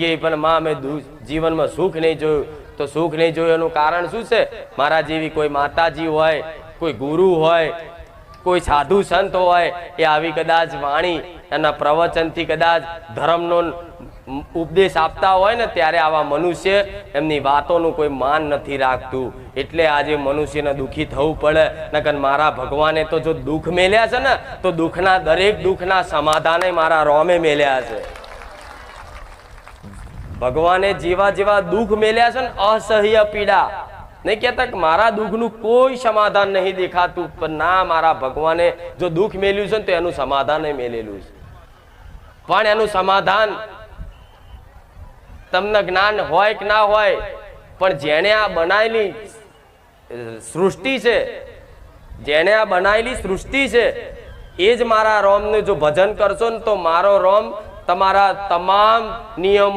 ગઈ પણ માં મેં જીવનમાં સુખ નહીં જોયું. તો સુખ નહીં જોયું એનું કારણ શું છે? મારા જેવી કોઈ માતાજી હોય, કોઈ ગુરુ હોય, કોઈ સાધુ સંત હોય, એ આવી કદાચ વાણી એના પ્રવચનથી કદાચ ધર્મનો ઉપદેશ આપતા હોય ને, ત્યારે આવા મનુષ્ય એમની વાતોનું કોઈ માન નથી રાખતું. એટલે આજે મનુષ્યને દુઃખી થવું પડે. નકર મારા ભગવાને તો જો દુઃખ મેલ્યા છે ને, તો દુઃખના દરેક દુઃખના સમાધાને મારા રોમે મેલ્યા છે. ભગવાને જેવા જેવા દુઃખ મેલ્યા છે ને, અસહ્ય પીડા, નહીં કહેતા કે મારા દુઃખનું કોઈ સમાધાન નહીં દેખાતું, પણ ના, મારા ભગવાને જો દુઃખ મેલ્યું છે ને, તો એનું સમાધાન મેલેલું છે. પણ એનું સમાધાન તમને જ્ઞાન હોય કે ના હોય, પણ જેને આ બનાવેલી સૃષ્ટિ છે, જેને આ બનાવેલી સૃષ્ટિ છે, એ જ મારા રોમનું જો ભજન કરશો ને, તો મારો રોમ તમારા તમામ નિયમો